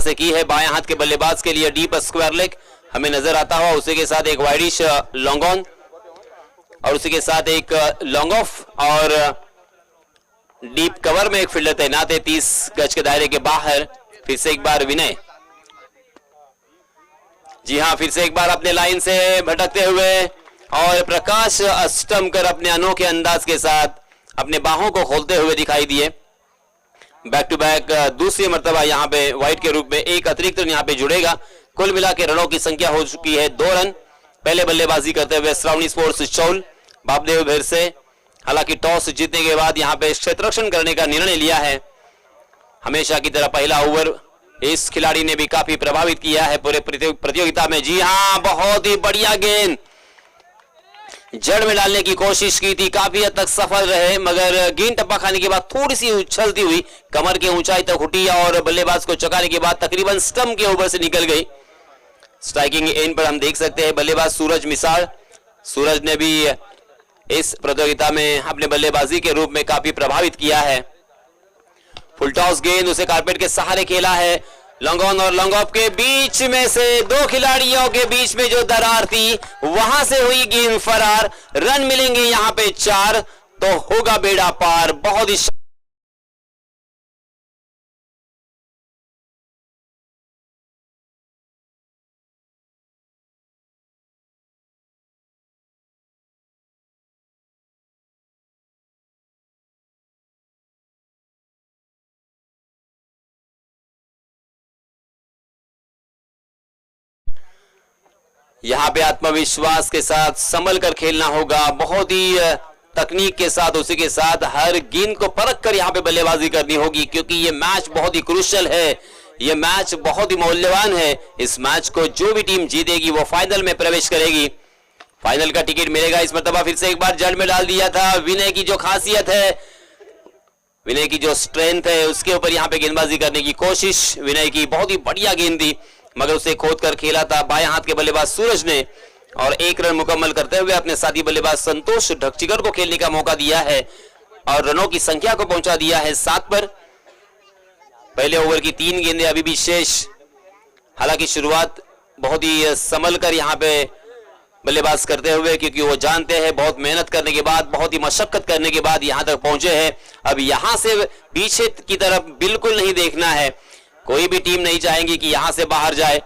से की है बाएं हाथ के बल्लेबाज के लिए डीप स्क्वायर लेग हमें नजर आता हुआ। उसी के साथ एक वाइडिश लॉन्ग ऑन और उसी के साथ एक लॉन्ग ऑफ और डीप कवर में एक फील्डर तैनात है 30 गज के दायरे के बाहर। फिर से एक बार विनय, जी हां, फिर से एक बार अपने लाइन से भटकते हुए और प्रकाश अष्टमकर अपने अनोखे अंदाज के साथ अपने बाहों को खोलते हुए दिखाई दिए। बैक टू बैक दूसरी मर्तबा यहां पे वाइड के रूप में एक अतिरिक्त रन यहां पे जुड़ेगा। कुल मिला के रनों की संख्या हो चुकी है 2 रन। पहले बल्लेबाजी करते हुए श्रावणी स्पोर्ट्स चौल बापदेव भेर से, हालांकि टॉस जीतने के बाद यहां पे क्षेत्ररक्षण करने का निर्णय लिया है। हमेशा की तरह पहला ओवर इस खिलाड़ी ने भी काफी प्रभावित किया है पूरे प्रतियोगिता में। जी हां, बहुत ही बढ़िया गेंद जड़ में डालने की कोशिश की थी, काफी हद तक सफल रहे, मगर गेंद टप्पा खाने के बाद थोड़ी सी उछलती हुई कमर के ऊंचाई तक उठी और बल्लेबाज को चौकाने के बाद तकरीबन स्टंप के ऊपर से निकल गई। स्ट्राइकिंग एंड पर हम देख सकते हैं बल्लेबाज सूरज मिसाल। सूरज ने भी इस प्रतियोगिता में अपने बल्लेबाजी के रूप में काफी प्रभावित किया है। फुल टॉस गेंद उसे कारपेट के सहारे खेला है। लॉन्ग ऑन और लॉन्ग ऑफ के बीच में से दो खिलाड़ियों के बीच में जो दरार थी वहां से हुई गेंद फरार। रन मिलेंगे यहां पे 4 तो होगा बेड़ा पार। बहुत ही यहां पे आत्मविश्वास के साथ संभल कर खेलना होगा, बहुत ही तकनीक के साथ, उसी के साथ हर गेंद को परख कर यहां पे बल्लेबाजी करनी होगी, क्योंकि ये मैच बहुत ही क्रूशियल है, ये मैच बहुत ही मूल्यवान है। इस मैच को जो भी टीम जीतेगी वो फाइनल में प्रवेश करेगी, फाइनल का टिकट मिलेगा। इस मरतबा फिर से एक बार जड़ में डाल दिया था। विनय की जो खासियत है, विनय की जो स्ट्रेंथ है, उसके ऊपर यहां पे गेंदबाजी करने की कोशिश विनय की, बहुत ही बढ़िया गेंद थी, मगर उसे खोद कर खेला था बाएं हाथ के बल्लेबाज सूरज ने और 1 रन मुकम्मल करते हुए अपने साथी बल्लेबाज संतोष ढकचिकर को खेलने का मौका दिया है और रनों की संख्या को पहुंचा दिया है 7 पर। पहले ओवर की 3 गेंदें अभी भी शेष। हालांकि शुरुआत बहुत ही संभल कर यहां पे बल्लेबाज करते हुए, क्योंकि वो जानते हैं बहुत मेहनत करने के बाद, बहुत ही मशक्कत करने के बाद यहां तक पहुंचे हैं। अब यहां से पीछे की तरफ बिल्कुल नहीं देखना है, कोई भी टीम नहीं चाहेगी कि यहां से बाहर जाए।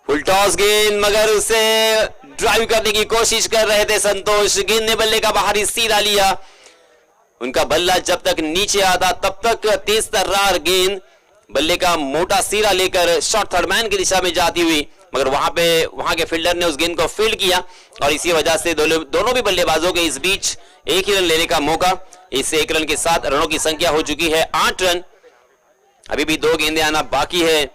फुल टॉस गेंद, मगर उसे ड्राइव करने की कोशिश कर रहे थे संतोष। गेंद ने बल्ले का बाहरी सीधा लिया, उनका बल्ला जब तक नीचे आता तब तक तेज तर्रार गेंद बल्ले का मोटा सिरा लेकर शॉर्ट थर्ड मैन की दिशा में जाती हुई, मगर वहां के फील्डर ने उस गेंद को फील्ड किया और इसी वजह से दोनों भी बल्लेबाजों के इस बीच एक ही रन लेने का मौका। इस 1 रन के साथ रनों की संख्या हो चुकी है 8 रन। अभी भी 2 गेंदें आना बाकी है।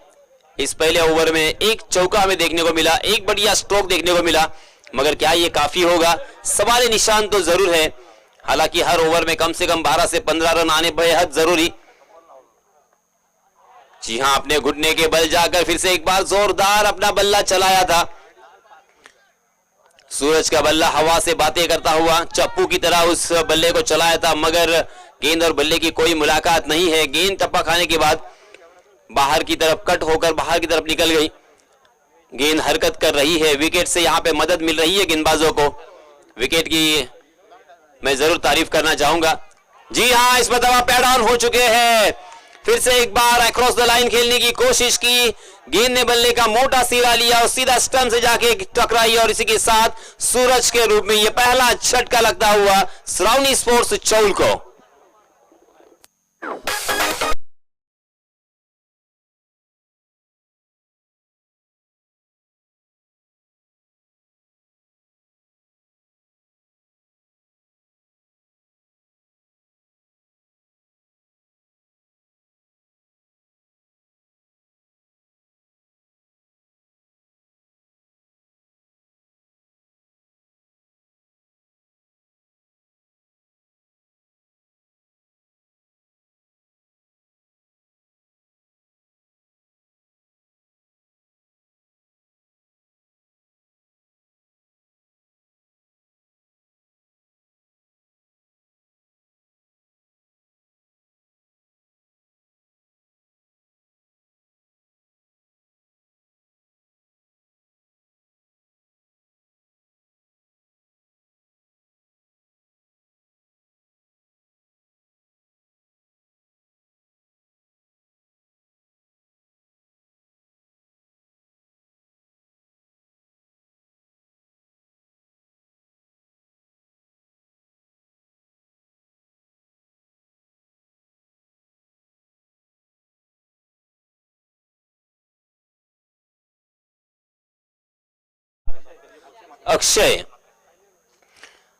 इस पहले ओवर में एक चौका हमें देखने को मिला, एक बढ़िया स्ट्रोक देखने को मिला, मगर क्या ये काफी होगा? सवाल निशान तो जरूर है। हालांकि हर ओवर में कम से कम 12 से 15 रन आने बेहद जरूरी। जी हां, अपने घुटने के बल जाकर फिर से एक बार जोरदार अपना बल्ला चलाया था। सूरज का बल्ला हवा से बातें करता हुआ चप्पू की तरह उस बल्ले को चलाया था, मगर गेंद और बल्ले की कोई मुलाकात नहीं है। गेंद टप्पा खाने के बाद बाहर की तरफ कट होकर बाहर की तरफ निकल गई। गेंद हरकत कर रही है, विकेट से यहां पे मदद मिल रही है गेंदबाजों को। विकेट की मैं जरूर तारीफ करना चाहूंगा। जी हां, इस मरतबा पैड ऑन हो चुके हैं। फिर से एक बार अक्रॉस द लाइन खेलने की कोशिश की, गेंद ने बल्ले का मोटा सिरा लिया और सीधा स्टंप से जाके टकराई और इसी के साथ सूरज के रूप में यह पहला झटका लगता हुआ श्रावणी स्पोर्ट्स चौल को।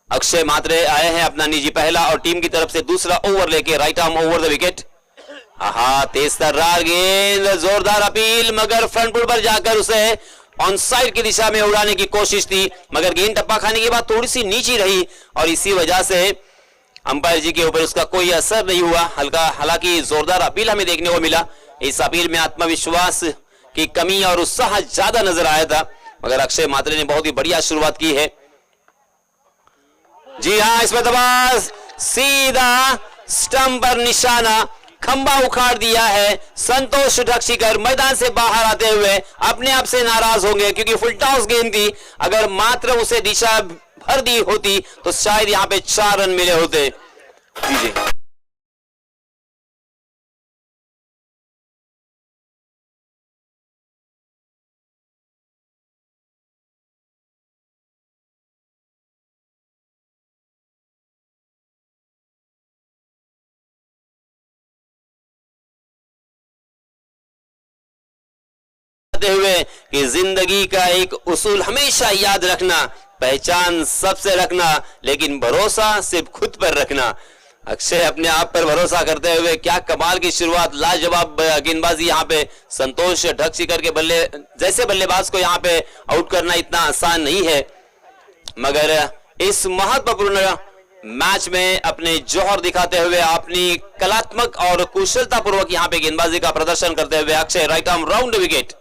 अक्षय मात्रे आए हैं अपना निजी पहला और टीम की तरफ से दूसरा ओवर लेके right arm over the wicket. तेज तर्रार गेंद, जोरदार अपील, मगर फ्रंट फुट पर जाकर उसे ऑन साइड की दिशा में उड़ाने की कोशिश थी, मगर गेंद टप्पा खाने के बाद थोड़ी सी नीची रही और इसी वजह से अंपायर जी के ऊपर उसका कोई असर नहीं हुआ। हालांकि जोरदार अपील हमें देखने को मिला। इस अपील में आत्मविश्वास की कमी और उत्साह ज्यादा नजर आया था, मगर अक्षय मात्रे ने बहुत ही बढ़िया शुरुआत की है। जी हां, इसमें दबा सीधा स्टंप पर निशाना, खंबा उखाड़ दिया है। संतोष ढक्सीकर मैदान से बाहर आते हुए अपने आप से नाराज होंगे, क्योंकि फुल टॉस गेंद थी। अगर मात्र उसे दिशा भर दी होती तो शायद यहां पे 4 रन मिले होते। जी हुए कि जिंदगी का एक उसूल हमेशा याद रखना, पहचान सबसे रखना, लेकिन भरोसा सिर्फ खुद पर रखना। अक्षय अपने आप पर भरोसा करते हुए क्या कमाल की शुरुआत, लाजवाब गेंदबाजी। यहाँ पे संतोष ढक्सीकर के जैसे बल्लेबाज को यहाँ पे आउट करना इतना आसान नहीं है, मगर इस महत्वपूर्ण मैच में अपने जौहर दिखाते हुए अपनी कलात्मक और कुशलता पूर्वक यहाँ पे गेंदबाजी का प्रदर्शन करते हुए अक्षय राइट आर्म राउंड विकेट।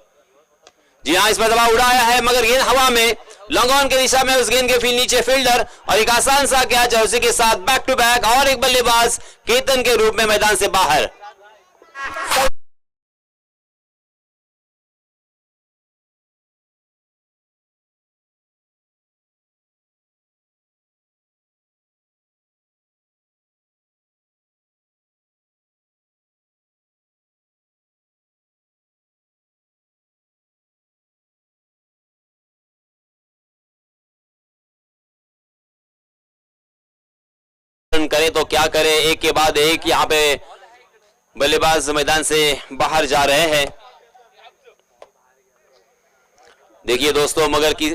जी हां, इसमें दबाव उड़ाया है, मगर गेंद हवा में, लॉन्ग ऑन की दिशा में उस गेंद के नीचे फील्डर और एक आसान सा कैच है। उसी के साथ बैक टू बैक और एक बल्लेबाज केतन के रूप में मैदान से बाहर। करे तो क्या करे, एक के बाद एक यहाँ पे बल्लेबाज मैदान से बाहर जा रहे हैं। देखिए दोस्तों, मगर कि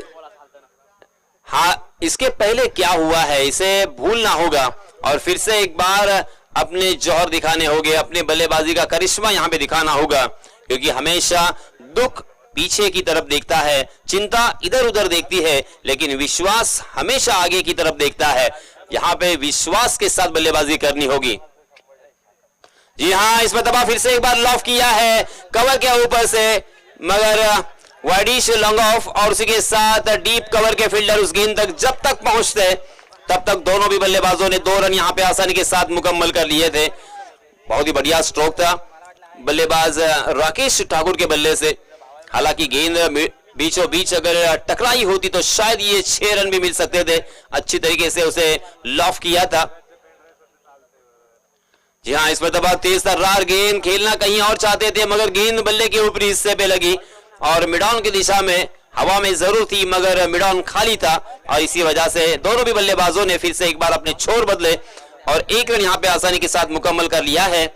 हाँ, इसके पहले क्या हुआ है इसे भूलना होगा और फिर से एक बार अपने जौहर दिखाने होंगे, अपने बल्लेबाजी का करिश्मा यहाँ पे दिखाना होगा, क्योंकि हमेशा दुख पीछे की तरफ देखता है, चिंता इधर उधर देखती है, लेकिन विश्वास हमेशा आगे की तरफ देखता है। यहां पे विश्वास के साथ बल्लेबाजी करनी होगी। जी हां, इसमें दबा फिर से एक बार लॉफ किया है कवर के ऊपर से, मगर वाइडिश लॉन्ग ऑफ और उसी के साथ डीप कवर के फील्डर उस गेंद तक जब तक पहुंचते तब तक दोनों भी बल्लेबाजों ने 2 रन यहां पे आसानी के साथ मुकम्मल कर लिए थे। बहुत ही बढ़िया स्ट्रोक था बल्लेबाज राकेश ठाकुर के बल्ले से। हालांकि गेंद बीचों बीच अगर टकराई होती तो शायद ये 6 रन भी मिल सकते थे। अच्छी तरीके से उसे लॉफ किया था। जी हां, इसमें दबा तेज तर्रार गेंद, खेलना कहीं और चाहते थे, मगर गेंद बल्ले के ऊपरी हिस्से पे लगी और मिडॉन की दिशा में हवा में जरूर थी, मगर मिडॉन खाली था और इसी वजह से दोनों भी बल्लेबाजों ने फिर से एक बार अपने छोर बदले और 1 रन यहां पे आसानी के साथ मुकम्मल कर लिया है।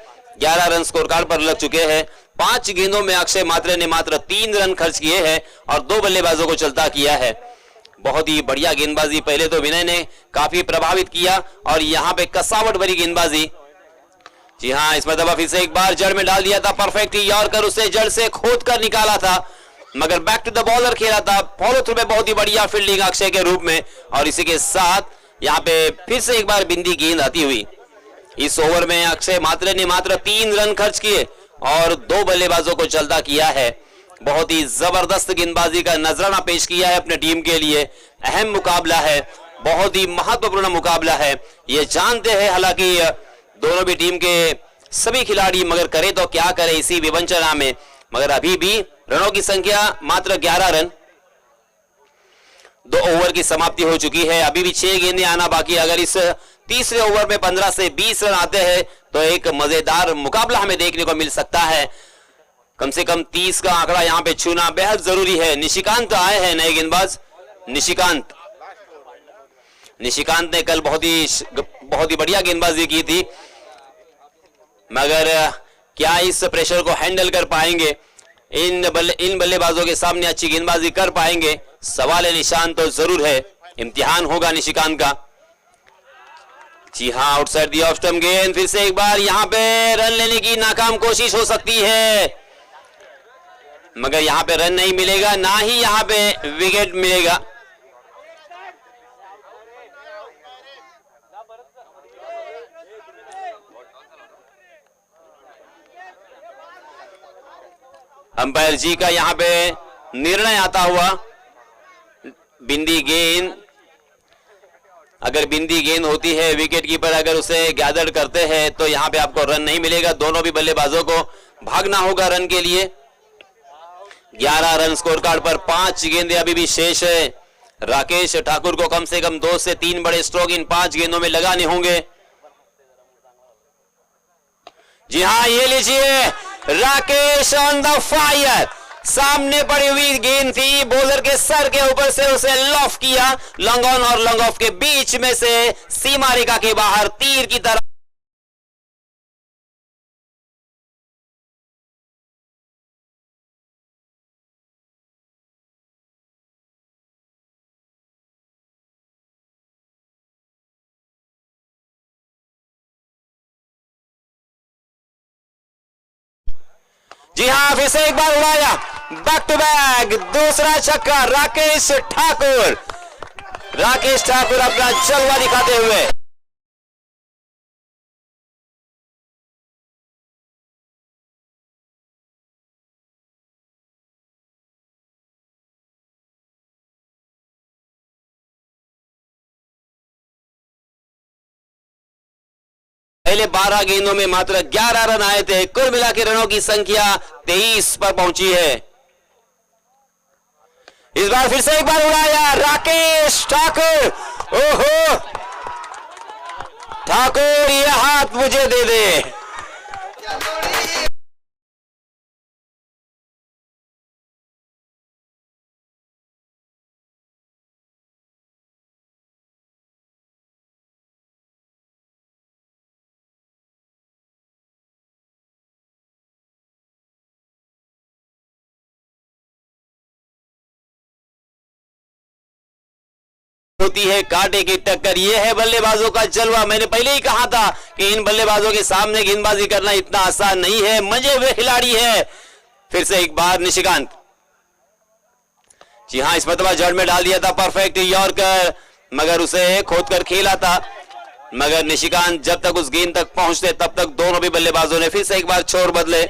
11 रन स्कोर कार्ड पर लग चुके हैं। 5 गेंदों में अक्षय मात्रे ने मात्र 3 रन खर्च किए हैं और 2 बल्लेबाजों को चलता किया है। बहुत ही बढ़िया गेंदबाजी। पहले तो विनय ने काफी प्रभावित किया और यहाँ पे कसावट भरी गेंदबाजी। जी हाँ, इसमें दबा फिर से एक बार जड़ में डाल दिया था परफेक्ट यॉर्कर, उसे जड़ से खोद कर निकाला था, मगर बैक टू द बॉलर खेला था। फॉलो थ्रू में बहुत ही बढ़िया फील्डिंग अक्षय के रूप में और इसी के साथ यहाँ पे फिर से एक बार बिंदी गेंद आती हुई। इस ओवर में अक्षय मात्रे ने मात्र 3 रन खर्च किए और 2 बल्लेबाजों को चलता किया है। बहुत ही जबरदस्त गेंदबाजी का नजराना पेश किया है अपने टीम के लिए। अहम मुकाबला है, बहुत ही महत्वपूर्ण मुकाबला है, ये जानते हैं हालांकि दोनों भी टीम के सभी खिलाड़ी, मगर करे तो क्या करे इसी विवंचना में। मगर अभी भी रनों की संख्या मात्र 11 रन। 2 ओवर की समाप्ति हो चुकी है, अभी भी 6 गेंदें आना बाकी। अगर इस तीसरे ओवर में 15 से 20 रन आते हैं तो एक मजेदार मुकाबला हमें देखने को मिल सकता है। कम से कम 30 का आंकड़ा यहां पे छूना बेहद जरूरी है। निशिकांत आए हैं नए गेंदबाज। निशिकांत ने कल बहुत ही बढ़िया गेंदबाजी की थी, मगर क्या इस प्रेशर को हैंडल कर पाएंगे, इन बल्लेबाजों के सामने अच्छी गेंदबाजी कर पाएंगे, सवाल निशान तो जरूर है, इम्तिहान होगा निशिकांत का। जी हाँ, आउटसाइड दी ऑफ स्टंप गेंद, फिर से एक बार यहां पे रन लेने की नाकाम कोशिश हो सकती है, मगर यहां पे रन नहीं मिलेगा, ना ही यहां पे विकेट मिलेगा। अंपायर जी का यहां पे निर्णय आता हुआ, बिंदी गेंद, अगर बिंदी गेंद होती है विकेट कीपर अगर उसे गैदर करते हैं तो यहां पे आपको रन नहीं मिलेगा। दोनों भी बल्लेबाजों को भागना होगा रन के लिए। 11 रन स्कोर कार्ड पर, 5 गेंदें अभी भी शेष है। राकेश ठाकुर को कम से कम 2 से 3 बड़े स्ट्रोक इन 5 गेंदों में लगाने होंगे। जी हां, ये लीजिए, राकेश ऑन द फायर, सामने पड़ी हुई गेंद थी, बॉलर के सर के ऊपर से उसे लॉफ किया, लॉन्ग ऑन और लॉन्ग ऑफ के बीच में से सीमा रेखा के बाहर तीर की तरह। जी हां, फिर से एक बार उड़ाया, बैक टू बैक दूसरा छक्का राकेश ठाकुर। राकेश ठाकुर अपना जलवा दिखाते हुए पहले 12 गेंदों में मात्र 11 रन आए थे, कुल मिला के रनों की संख्या 23 पर पहुंची है। इस बार फिर से एक बार उड़ाया राकेश ठाकुर, ओहो ठाकुर ये हाथ मुझे दे दे। होती है कांटे की टक्कर, ये है बल्लेबाजों का जलवा। मैंने पहले ही कहा था कि इन बल्लेबाजों के सामने गेंदबाजी करना इतना आसान नहीं है, मजे हुए खिलाड़ी है। फिर से एक बार निशिकांत, जी हां, इस मतबा जड़ में डाल दिया था, परफेक्ट यॉर्कर, मगर उसे खोद कर खेला था, मगर निशिकांत जब तक उस गेंद तक पहुंचते तब तक दोनों भी बल्लेबाजों ने फिर से एक बार छोर बदले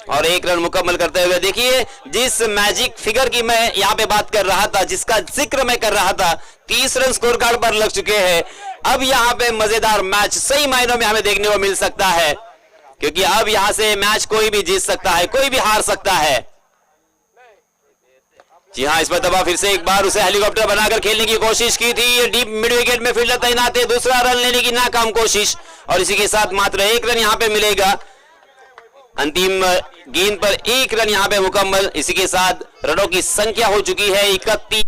और 1 रन मुकम्मल करते हुए। देखिए, जिस मैजिक फिगर की मैं यहां पे बात कर रहा था, जिसका जिक्र मैं कर रहा था, 30 रन स्कोर कार्ड पर लग चुके हैं। अब यहां पे मजेदार मैच सही मायनों में हमें देखने को मिल सकता है, क्योंकि अब यहां से मैच कोई भी जीत सकता है, कोई भी हार सकता है। जी हां, इस पर दबा फिर से एक बार उसे हेलीकॉप्टर बनाकर खेलने की कोशिश की थी, डीप मिड विकेट में फील्डर तैनात है, दूसरा रन लेने की नाकाम कोशिश, और इसी के साथ मात्र 1 रन यहां पे मिलेगा। अंतिम गेंद पर 1 रन यहां पे मुकम्मल, इसी के साथ रनों की संख्या हो चुकी है 31।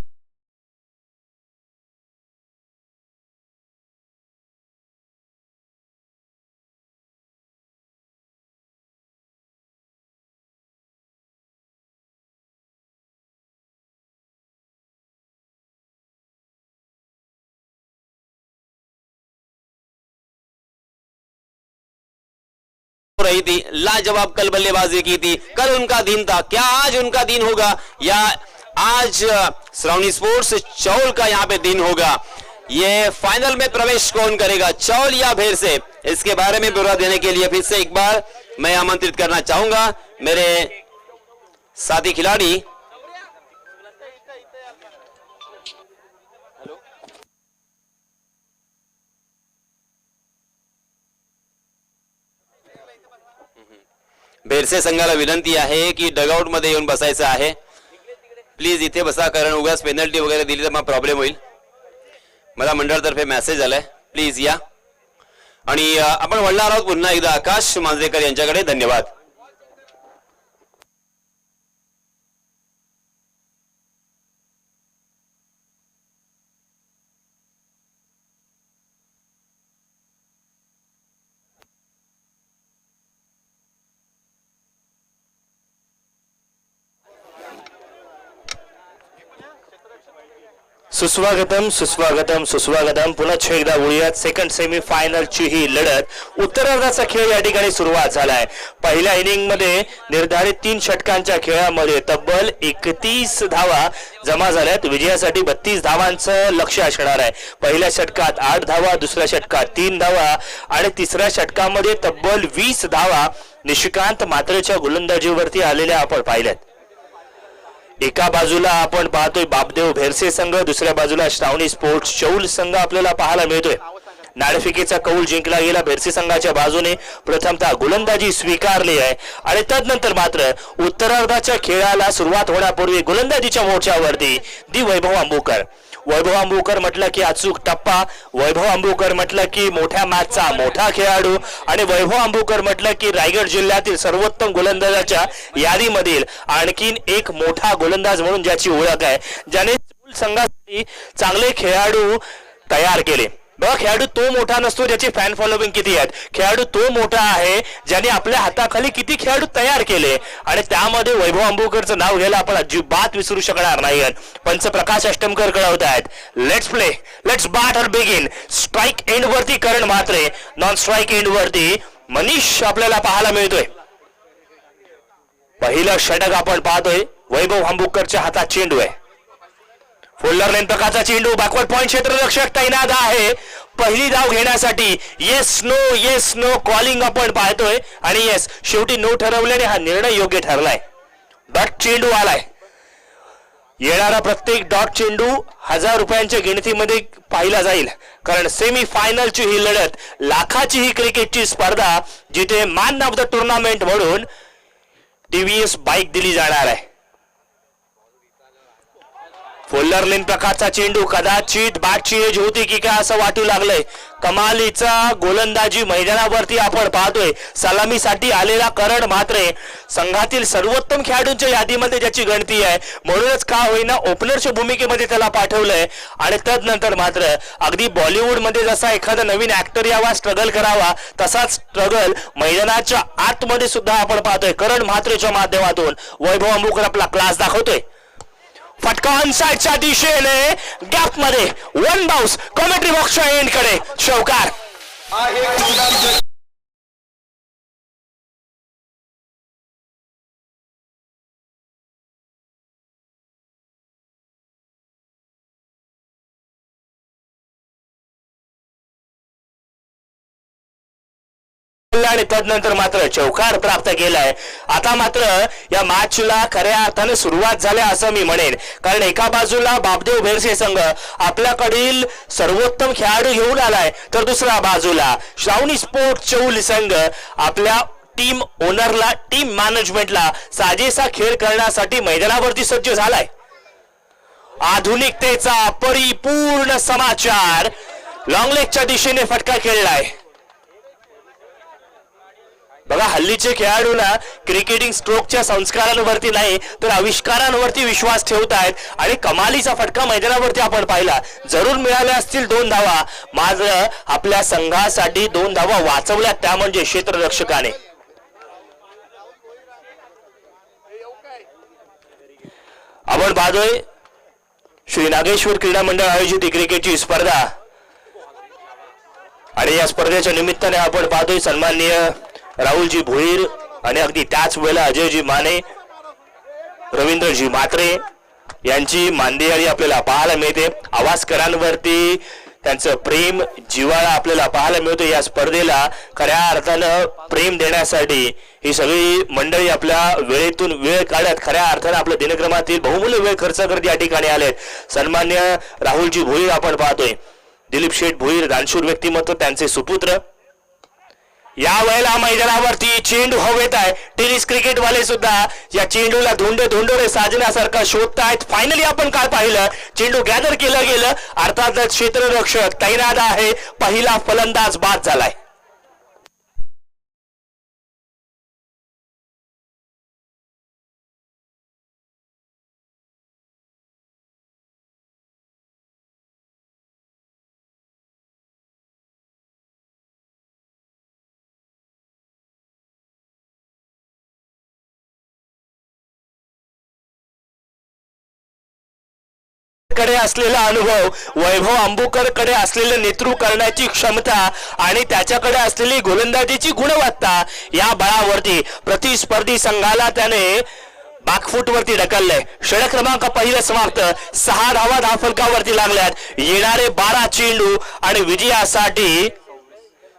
रही थी, लाजवाब कल बल्लेबाजी की थी, कल उनका दिन था, क्या आज उनका दिन होगा, या आज श्रावणी स्पोर्ट्स चौल का यहां पे दिन होगा? ये फाइनल में प्रवेश कौन करेगा, चौल या भेर से? इसके बारे में ब्यौरा देने के लिए फिर से एक बार मैं आमंत्रित करना चाहूंगा मेरे साथी खिलाड़ी बेरसे संघाला विनंती आहे की डगआउट मध्ये येऊन बसायचं आहे, प्लीज इथे बसा, कारण उगाच पेनल्टी वगैरे दिली तर मग प्रॉब्लेम होईल। मला मंडळातर्फे मेसेज आलाय, प्लीज या। आणि आपण वळणार आहोत पुन्हा एकदा आकाश मांजरेकर यांच्याकडे, धन्यवाद। सुस्वागतम सुस्वागतम सुस्वागतम पुन्हा एकदा बोलूयात सेकंड सेमी फायनलची ही लढत उत्तरार्धाचा खेळ या ठिकाणी सुरुवात झालाय। पहिल्या इनिंग मध्ये निर्धारित 3 षटकांच्या खेळामध्ये तब्बल 31 धावा जमा झाल्यात। विजयासाठी 32 धावांचं लक्ष्य असणार आहे। पहिल्या षटकात 8 धावा, दुसऱ्या षटकात 3 धावा आणि तिसऱ्या षटकामध्ये तब्बल 20 धावा निशिकांत मात्रेच्या गोलंदाजीवरती आलेल्या आपण पाहिल्यात। एका बाजूला आपण पाहतोय बापदेव भेरसे संघ, दुसऱ्या बाजूला श्रावणी स्पोर्ट्स चौल संघ आपल्याला पाहायला मिळतोय। नाणेफेकीचा कौल जिंकला गेला भेरसे संघाच्या बाजूने। प्रथमतः गोलंदाजी स्वीकारली आहे आणि त्यानंतर मात्र उत्तरार्धाच्या खेळाला सुरुवात होण्यापूर्वी गोलंदाजीच्या मोर्चावरती दी वैभव आंबूकर। वैभव आंबूकर म्हटलं की अचूक टप्पा, वैभव आंबूकर म्हटलं की मोठ्या मॅचचा मोठा खेळाडू आणि वैभव आंबूकर म्हटलं की रायगड जिल्ह्यातील सर्वोत्तम गोलंदाजाच्या यादीमधील आणखीन एक मोठा गोलंदाज म्हणून ज्याची ओळख आहे, ज्याने संघासाठी चांगले खेळाडू तयार केले। बघा, खेळाडू तो मोठा नसतो ज्याची फॅन फॉलोविंग किती आहेत, खेळाडू तो मोठा आहे ज्याने आपल्या हाताखाली किती खेळाडू तयार केले आणि त्यामध्ये वैभव आंबूकरचं नाव घ्यायला आपण अजिबात विसरू शकणार नाही। पंच प्रकाश अष्टमकर कळवत आहेत, लेट्स प्ले, लेट्स बॅट और बिगिन। स्ट्राइक एंड वरती करण म्हात्रे, नॉन स्ट्राइक एंड वरती मनीष आपल्याला पाहायला मिळतोय। पहिलं षटक आपण पाहतोय, वैभव आंबूकरच्या हातात चेंडू आहे। फोल्डर लेन प्रकारचा चेंडू, बॅकवर्ड पॉइंट क्षेत्ररक्षक तैनात आहे पहिली धाव घेण्यासाठी। येस नो कॉलिंग आपण पाहतोय आणि येस शेवटी नो ठरवल्याने हा निर्णय योग्य ठरलाय। डॉट चेंडू आलाय। येणारा प्रत्येक डॉट चेंडू 1000 रुपयांच्या गिणतीमध्ये पाहिला जाईल, कारण सेमी फायनलची ही लढत लाखाची ही क्रिकेटची स्पर्धा, जिथे मॅन ऑफ द टुर्नामेंट म्हणून टीव्हीएस बाईक दिली जाणार आहे। फोल्डर लेन प्रकारचा चेंडू, कदाचित बॅटची एज होती की काय असं वाटू लागलंय। कमालीचा गोलंदाजी मैदानावरती आपण पाहतोय। सलामीसाठी आलेला करण म्हात्रे संघातील सर्वोत्तम खेळाडूंच्या यादीमध्ये ज्याची गणती आहे, म्हणूनच का होईना ओपनरच्या भूमिकेमध्ये त्याला पाठवलंय आणि त्यानंतर मात्र अगदी बॉलिवूड मध्ये जसा एखादा नवीन ऍक्टर यावा, स्ट्रगल करावा, तसाच स्ट्रगल मैदानाच्या आतमध्ये सुद्धा आपण पाहतोय। करण म्हात्रेच्या माध्यमातून वैभव आंबूकर आपला क्लास दाखवतोय। फटका ऑनसाइडच्या दिशेने गॅप मध्ये, वन बाउन्स कॉमेंट्री बॉक्सच्या एंड कडे शौकार। आणि त्यानंतर मात्र चौकार प्राप्त केलाय। आता मात्र या मॅचला खऱ्या अर्थाने सुरुवात झाली असं मी म्हणेन, कारण एका बाजूला बापदेव भेरसे संघ आपल्याकडील सर्वोत्तम खेळाडू घेऊन आलाय, तर दुसऱ्या बाजूला श्रावणी स्पोर्ट्स चौल संघ आपल्या टीम ओनरला, टीम मॅनेजमेंटला साजेसा खेळ करण्यासाठी मैदानावरती सज्ज झालाय। आधुनिकतेचा परिपूर्ण समाचार, लॉंग लेगच्या दिशेने फटका खेळलाय। बघा, हल्लीचे खेळाडूंना क्रिकेटिंग स्ट्रोकच्या संस्कारांवरती नाही तर आविष्कारांवरती विश्वास ठेवत आहेत आणि कमालीचा फटका मैदानावरती आपण पाहिला। जरूर मिळाल्या असतील 2 धावा, मात्र आपल्या संघासाठी 2 धावा वाचवल्या, त्या म्हणजे क्षेत्ररक्षकाने। आपण पाहतोय श्री नागेश्वर क्रीडा मंडळ आयोजित ही क्रिकेटची स्पर्धा आणि या स्पर्धेच्या निमित्ताने आपण पाहतोय सन्माननीय राहुलजी भोईर आणि अगदी त्याच वेळेला अजयजी माने, रवींद्रजी म्हात्रे यांची मानदेयारी आपल्याला पाहायला मिळते। आवाजकरांवरती त्यांचं प्रेम, जिव्हाळा आपल्याला पाहायला मिळतो। या स्पर्धेला खऱ्या अर्थानं प्रेम देण्यासाठी ही सगळी मंडळी आपल्या वेळेतून वेळ काढत खऱ्या अर्थानं आपल्या दिनक्रमातील बहुमूल्य वेळ खर्च करत या ठिकाणी आलेत। सन्मान्य राहुलजी भोईर आपण पाहतोय, दिलीप शेठ भोईर दानशूर व्यक्तिमत्व, त्यांचे सुपुत्र। या वेळेला मैदानावरती चेंडू हवेत आहे। टेनिस क्रिकेट वाले सुद्धा या चेंडूला धोंडोरे साजण्यासारखा शोधतायत। फायनली आपण काय पाहिलं, चेंडू गॅदर केलं गेलं, अर्थातच क्षेत्ररक्षक तैनात आहे, पहिला फलंदाज बाद झालाय। कडे असलेला अनुभव, वैभव अंबुकर कडे असलेले नेतृत्व करण्याची क्षमता आणि त्याच्याकडे असलेली गोलंदाजीची गुणवत्ता या बळावरती प्रतिस्पर्धी संघाला त्याने बॅकफूट वरती ढकललंय. षटक क्रमांक पहिलं समाप्त. 6 धावा धावफलकावरती लागल्यात. येणारे 12 चेंडू आणि विजयासाठी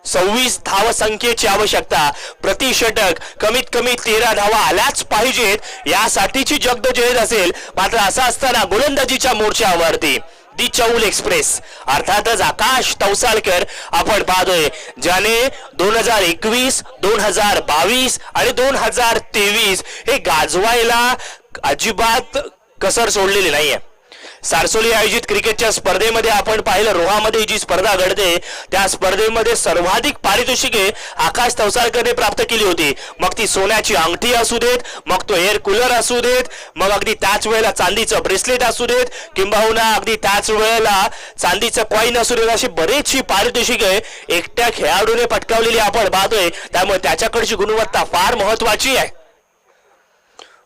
26 धावसंख्येची आवश्यकता. प्रति षटक कमीत कमी 13 धावा आल्याच पाहिजेत यासाठीची जगदोजहद असेल. मात्र असं असताना गोलंदाजीच्या मोर्चावरती दी चौल एक्सप्रेस अर्थातच आकाश तवसाळकर आपण पाहतोय, ज्याने 2021, 2022 आणि 2023 हे गाजवायला अजिबात कसर सोडलेली नाहीये. सारसोली आयोजित क्रिकेटच्या स्पर्धेमध्ये आपण पाहिलं, रोहामध्ये जी स्पर्धा घडते त्या स्पर्धेमध्ये सर्वाधिक पारितोषिके आकाश तवसाळकरने प्राप्त केली होती. मग ती सोन्याची अंगठी असू देत, मग तो एअर कूलर असू देत, मग अगदी त्याच वेळेला चांदीचं ब्रेसलेट असू देत, किंबहुना अगदी त्याच वेळेला चांदीचं कॉईन असू देत, अशी बरीचशी पारितोषिके एकट्या खेळाडूने पटकावलेली आपण पाहतोय. त्यामुळे त्याच्याकडची गुणवत्ता फार महत्वाची आहे.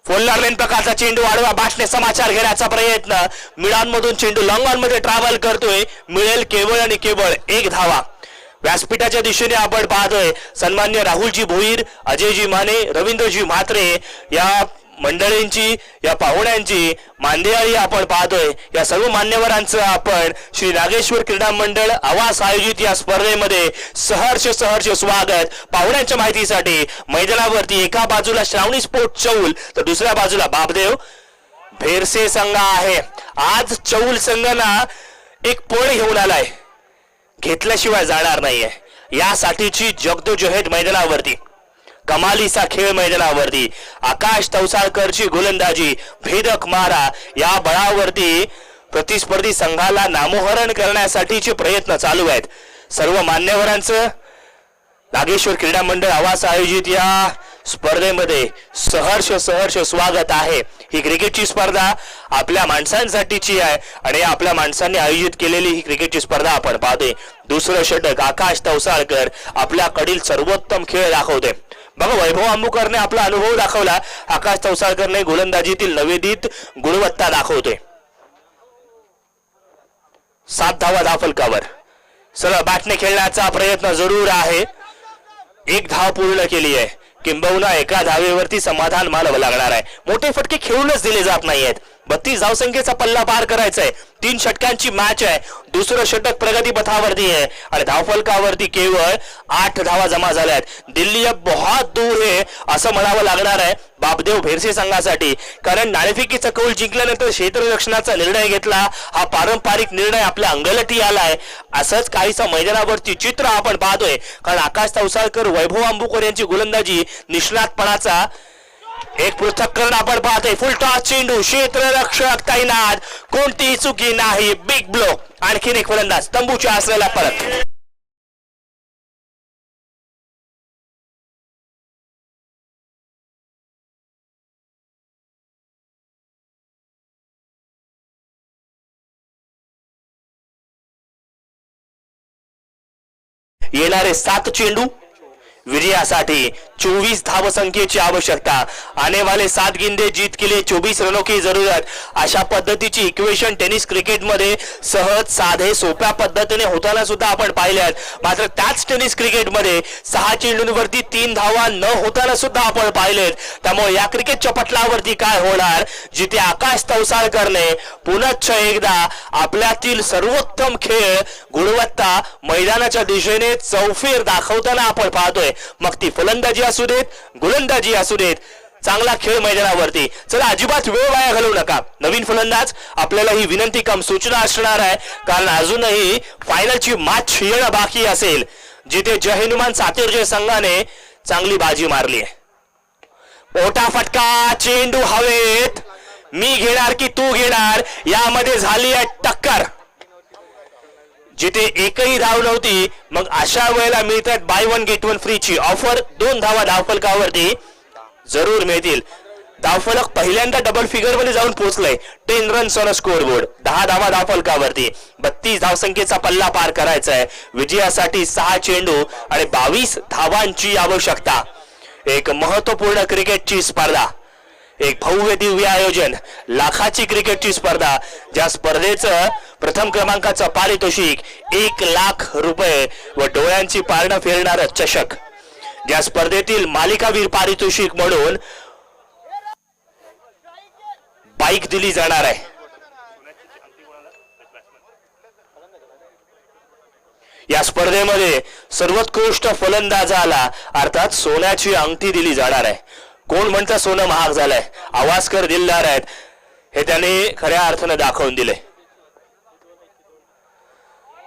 फोल्डर लेन प्रकारचा चेंडू आडवा बॅटने समाचार घेण्याचा प्रयत्न. मिडांमधून चेंडू लॉंग ऑन मध्ये ट्रॅव्हल करतोय. मिळेल केवळ आणि केवळ 1 धावा. व्यासपीठाच्या दिशेने आपण पाहतोय सन्मान्य राहुलजी भोईर, अजयजी माने, रवींद्रजी म्हात्रे या मंडळींची, या पाहुण्यांची मांदियाळी आपण पाहतोय. या सर्व मान्यवरांचं आपण श्री नागेश्वर क्रीडा मंडळ आवास आयोजित या स्पर्धेमध्ये सहर्ष स्वागत. पाहुण्यांच्या माहितीसाठी मैदानावरती एका बाजूला श्रावणी स्पोर्ट चौल तर दुसऱ्या बाजूला बापदेव भेरसे संघ आहे. आज चौल संघाना एक पळ घेऊन आलाय, घेतल्याशिवाय जाणार नाहीये. यासाठीची जगदोजहद मैदानावरती, कमालीचा खेळ मैदानावरती. आकाश तवसाळकरची गोलंदाजी, भेदक मारा या बळावरती प्रतिस्पर्धी संघाला नामोहरण करण्यासाठीचे प्रयत्न चालू आहेत. सर्व मान्यवरांचं नागेश्वर क्रीडा मंडळ आवास आयोजित या स्पर्धेमध्ये सहर्ष स्वागत आहे. ही क्रिकेटची स्पर्धा आपल्या माणसांसाठीची आहे आणि आपल्या माणसांनी आयोजित केलेली ही क्रिकेटची स्पर्धा आपण पाहतोय. दुसरं षटक आकाश तवसाळकर आपल्याकडील सर्वोत्तम खेळ दाखवते. बघा, वैभव अंबुकरने आपला अनुभव दाखवला, आकाश तवसाळकरने गोलंदाजीतील नवेदित गुणवत्ता दाखवतोय. 7 धावा धावफलकावर. सरळ बॅटने खेळण्याचा प्रयत्न जरूर आहे. 1 धाव पूर्ण केली आहे, किंबहुना एका धावेवरती समाधान मानावं लागणार आहे. मोठे फटके खेळूनच दिले जात नाहीयेत. 32 धावसंख्येचा पल्ला पार करायचा आहे. 3 षटकांची मॅच आहे. दुसरं षटक प्रगती पथावरती आहे आणि धावफलकावरती केवळ 8 धावा जमा झाल्यात. दिल्ली अब बहुत दूर है असं म्हणावं लागणार आहे बापदेव भेरसे संघासाठी. कारण नाणेफेकीचा कौल जिंकल्यानंतर क्षेत्ररक्षणाचा निर्णय घेतला. हा पारंपरिक निर्णय आपल्या अंगलटी आलाय. असंच काहीसं मैदानावरती चित्र आपण पाहतोय. कारण आकाश तवसाळकर, वैभव अंबुकर यांची गोलंदाजी निष्णातपणाचा एक पृथक्करण आपण पाहतोय. फुल टॉस चेंडू, क्षेत्ररक्षक तैनात, कोणतीही चुकी नाही. Big blow. आणखीन एक फलंदाज तंबूच्या असलेला परत. येणारे 7 चेंडू विजयासाठी 24 धावसंख्येची आवश्यकता. आने वाले 7 गेंदे जीत के लिए 24 रनों की जरूरत. अशा पद्धतीची इक्वेशन टेनिस क्रिकेटमध्ये सहज, साधे, सोप्या पद्धतीने होताना सुद्धा आपण पाहिल्यात. मात्र त्याच टेनिस क्रिकेटमध्ये 6 चेंडूंवरती 3 धावा न होताना सुद्धा आपण पाहिलेत. त्यामुळे या क्रिकेटच्या पटलावरती काय होणार, जिथे आकाश तवसाळकरने पुन्हा एकदा आपल्यातील सर्वोत्तम खेळ, गुणवत्ता मैदानाच्या दिशेने चौफेर दाखवताना आपण पाहतोय. मग ती फलंदाजी असू देत, गोलंदाजी असू देत, चांगला खेळ मैदानावरती. चला, अजिबात वेळ वाया घालवू नका. नवीन फलंदाज आपल्याला ही विनंती कम सूचना असणार आहे, कारण अजूनही फायनलची मॅच येणं बाकी असेल, जिथे जय हनुमान सातिर्जे संघाने चांगली बाजी मारली आहे. मोठा फटका, चेंडू हवेत, मी घेणार की तू घेणार यामध्ये झाली आहे टक्कर. जिथे एकही धाव नव्हती, मग अशा वेळेला मिळतात बाय 1 गेट 1 फ्री ची ऑफर. 2 धावा धावफलकावरती जरूर मिळतील. धावफलक पहिल्यांदा डबल फिगर मध्ये जाऊन पोहोचलंय. 10 रन्स ऑन स्कोर बोर्ड. 10 धावा धावफलकावरती. 32 धावसंख्येचा पल्ला पार करायचा आहे. विजयासाठी 6 चेंडू आणि 22 धावांची आवश्यकता. एक महत्वपूर्ण क्रिकेटची स्पर्धा. एक भव्य दिव्य आयोजन, लाखाची क्रिकेटची स्पर्धा, ज्या स्पर्धेचं प्रथम क्रमांकाचं पारितोषिक 1,00,000 रुपये व डोळ्यांची पारणं फिरणारं चषक, ज्या स्पर्धेतील मालिकावीर पारितोषिक म्हणून बाईक दिली जाणार आहे. या स्पर्धेमध्ये सर्वोत्कृष्ट फलंदाजाला अर्थात सोन्याची अंगठी दिली जाणार आहे. कोण म्हणतं सोनं महाग झालंय, आवाजकर दिलदार आहेत हे त्यांनी खऱ्या अर्थानं दाखवून दिले.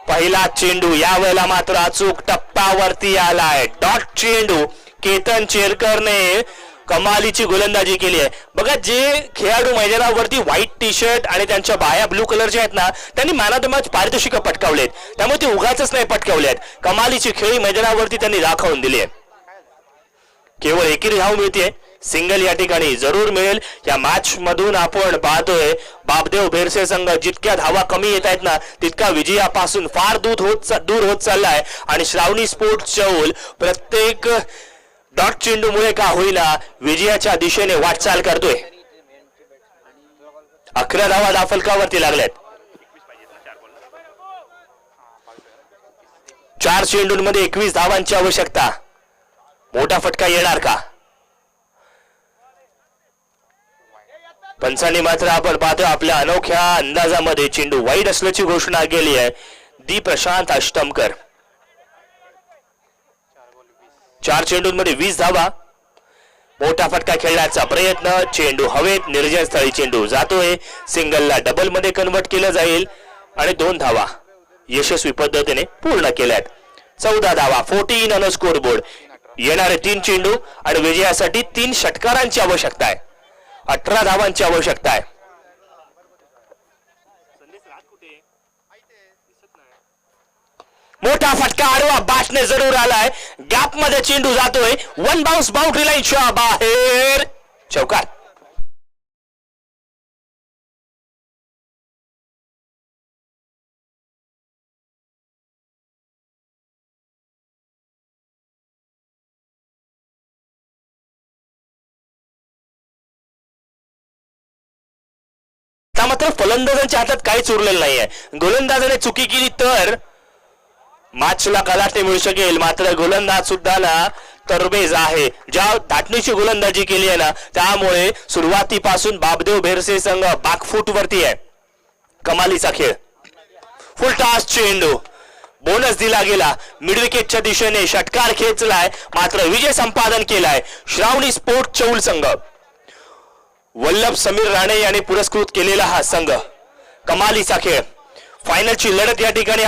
पहिला चेंडू यावेळेला मात्र अचूक टप्प्यावरती आलाय. डॉट चेंडू, केतन चेरकरने कमालीची गोलंदाजी केली आहे. बघा, जे खेळाडू मैदानावरती व्हाईट टी शर्ट आणि त्यांच्या बाह्या ब्लू कलरच्या आहेत ना, त्यांनी मॅन ऑफ द मॅच पारितोषिक पटकावलेत. त्यामुळे ते उगाचच नाही पटकावलेत, कमालीची खेळी मैदानावरती त्यांनी दाखवून दिली आहे. केवळ एकेरी धाव मिळते, सिंगल या ठिकाणी जरूर मिळेल. या मॅच मधून आपण पाहतोय बापदेव भेरसे संघ जितक्या धावा कमी येत आहेत ना, तितका विजयापासून फार दूर होत चाललाय. आणि श्रावणी स्पोर्ट्स चौल प्रत्येक डॉट चेंडूमुळे का होईना विजयाच्या दिशेने वाटचाल करतोय. 11 धावा धाफलकावरती लागल्यात. 4 चेंडूंमध्ये 21 धावांची आवश्यकता. मोठा फटका येणार का? पंचांनी मात्र आपण पाहतो आपल्या अनोख्या अंदाजामध्ये चेंडू वाईड असल्याची घोषणा केली आहे. दी प्रशांत अष्टमकर. 4 चेंडूंमध्ये 20 धावा. मोठा फटका खेळण्याचा प्रयत्न, चेंडू हवेत, निर्जन स्थळी चेंडू जातोय. सिंगलला डबल मध्ये कन्वर्ट केलं जाईल आणि 2 धावा यशस्वी पद्धतीने पूर्ण केल्यात. 14 धावा, 14 ऑन स्कोर बोर्ड. येणारे 3 चेंडू आणि विजयासाठी 3 षटकारांची आवश्यकता आहे. 18 धावांची आवश्यकता आहे. मोठा फटका आडवा बॅटने जरूर आलाय. गॅप मध्ये चेंडू जातोय. 1 बाउन्स बाउंड्री लाईनच्या बाहेर, चौकार. मात्र फलंदाजांच्या हातात काहीच उरलेलं नाहीये. गोलंदाजाने चुकी केली तर मॅचला कलाटे मिळू शकेल. मात्र गोलंदाज सुद्धा ना तरबेज आहे. ज्या धाटणीची गोलंदाजी केली आहे ना, त्यामुळे सुरुवातीपासून बापदेव भेरसे संघ बॅकफूट वरती आहे. कमालीचा खेळ. फुल टॉस चेंडू, बोनस दिला गेला. मिड विकेटच्या दिशेने षटकार खेचलाय, मात्र विजय संपादन केलाय श्रावणी स्पोर्ट्स चौल संघ. वल्लभ समीर राणे यांनी पुरस्कृत केलेला हा संघ. कमालीचा खेळ. फायनलची लढत या ठिकाणी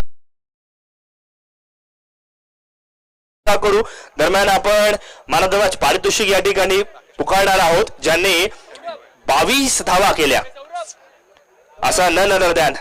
करू. दरम्यान आपण मॅन ऑफ द मॅच पारितोषिक या ठिकाणी पुकारणार आहोत, ज्यांनी 22 धावा केल्या. असा नन अदर दॅन